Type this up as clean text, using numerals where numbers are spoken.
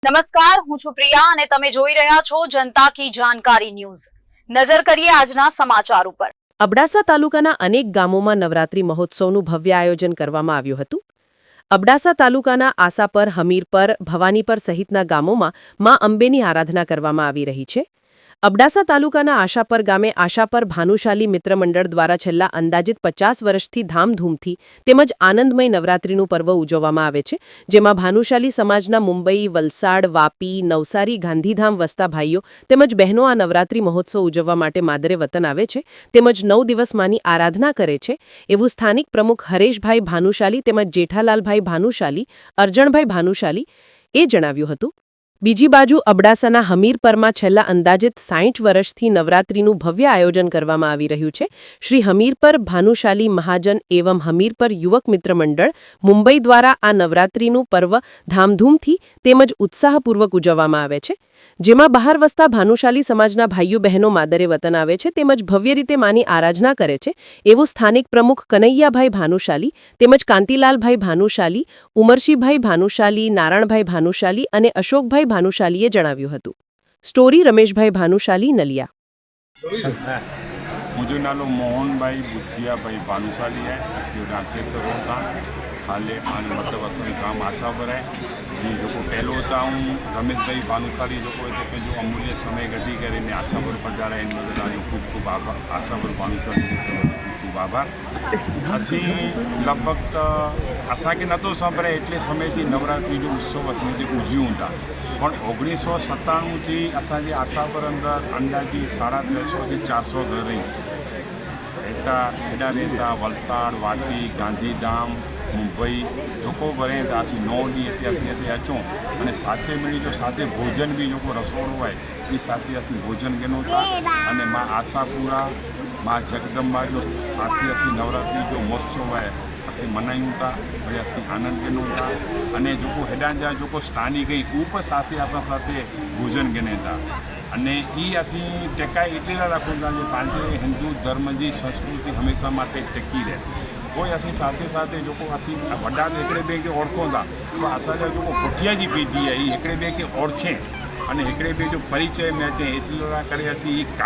નમસ્કાર, હું છું પ્રિયા અને તમે જોઈ રહ્યા છો જનતા કી જાણકારી ન્યૂઝ। નજર કરીએ આજના સમાચાર ઉપર। અબડાસા તાલુકાના અનેક ગામોમાં નવરાત્રી મહોત્સવનું ભવ્ય આયોજન કરવામાં આવ્યું હતું। અબડાસા તાલુકાના આસાપર, હમીરપર, ભવાનીપર સહિતના ગામોમાં માં અંબેની આરાધના કરવામાં આવી રહી છે। અબડાસા તાલુકાના આશાપર ગામે આશાપર ભાનુશાલી મિત્ર મંડળ દ્વારા છેલ્લા અંદાજિત 50 વર્ષથી ધામધૂમથી તેમજ આનંદમય નવરાત્રીનું પર્વ ઉજવવામાં આવે છે, જેમાં ભાનુશાલી સમાજના મુંબઈ, વલસાડ, વાપી, નવસારી, ગાંધીધામ વસતા ભાઈઓ તેમજ બહેનો આ નવરાત્રી મહોત્સવ ઉજવવા માટે માદરે વતન આવે છે તેમજ 9 દિવસ માની આરાધના કરે છે, એવું સ્થાનિક પ્રમુખ હરેશભાઈ ભાનુશાલી તેમજ જેઠાલાલભાઈ ભાનુશાલી, અરજણભાઈ ભાનુશાલી એ જણાવ્યું હતું। બીજી બાજુ અબડાસાના હમીરપરમાં છેલ્લા અંદાજિત 60 વર્ષથી નવરાત્રીનું ભવ્ય આયોજન કરવામાં આવી રહ્યું છે। શ્રી હમીરપર ભાનુશાલી મહાજન એવં હમીરપર યુવક મિત્ર મંડળ મુંબઈ દ્વારા આ નવરાત્રીનું પર્વ ધામધૂમથી તેમજ ઉત્સાહપૂર્વક ઉજવવામાં આવે છે, જેમાં બહાર વસતા ભાનુશાલી સમાજના ભાઈઓ બહેનો માદરે વતન આવે છે તેમજ ભવ્ય રીતે માની આરાધના કરે છે, એવું સ્થાનિક પ્રમુખ કનૈયાભાઈ ભાનુશાલી તેમજ કાંતિલાલભાઈ ભાનુશાલી, ઉમરશીભાઈ ભાનુશાલી, નારણભાઈ ભાનુશાલી અને અશોકભાઈ ભાનુશાલીએ જણાવ્યું હતું। સ્ટોરી રમેશભાઈ ભાનુશાલી, નલિયા। मुझे नालो मोहन भाई बुद्धिया भाई भानुशाली है। असली राकेश्वर होता हाले आने मतलब असल काम आशा पर है जी। जो को पहलो होता हूँ रमेश भाई भानुशाली जो को जो अमूल्य समय गति करे आशा पर पड़ रहे हैं खूब खूब आभार। आशा पर भानुशाली खूब खूब आभार। असी लगभग असा के नतो सांभळे एटले समयथी नवरात्रि जो उत्सव असी जे उज्यूं था पण 1997 थी असांजे आशापर अंदर अंदाजी 350 થી 400 घर रही एटा एडा रहता वलसाड़, वाटी, गांधीधाम, मुंबई जोको भरे असी 9 डी अत्यासी अचूँ और साथे मिली जो साथे भोजन भी जो रसोड़ो है ये साथे असी भोजन गेनो था और माँ आशापुरा माँ जगदम्बा जो साथे असी नवरात्रि जो महोत्सव है असी मनायूं था वही असी आनंद गेनो था और जो हेडांजा जो स्थानी गई ऊपर साथे असा साथे भोजन गेने था અને એ અસી ટેકાઈ એટલે રાખવું था કારણ કે હિન્દુ ધર્મ की संस्कृति हमेशा માટે ટેકી રહે। કોઈ અસી સાથે સાથે जो असी वॾा हिकिड़े ॿिए खे ओळखूं था तो असांजा जो पुठिया जी पीढ़ी है ये हिकिड़े ॿिए खे ओळखे और हिकिड़े ॿिए जो परिचय में अचे एतिरे करे असी कायम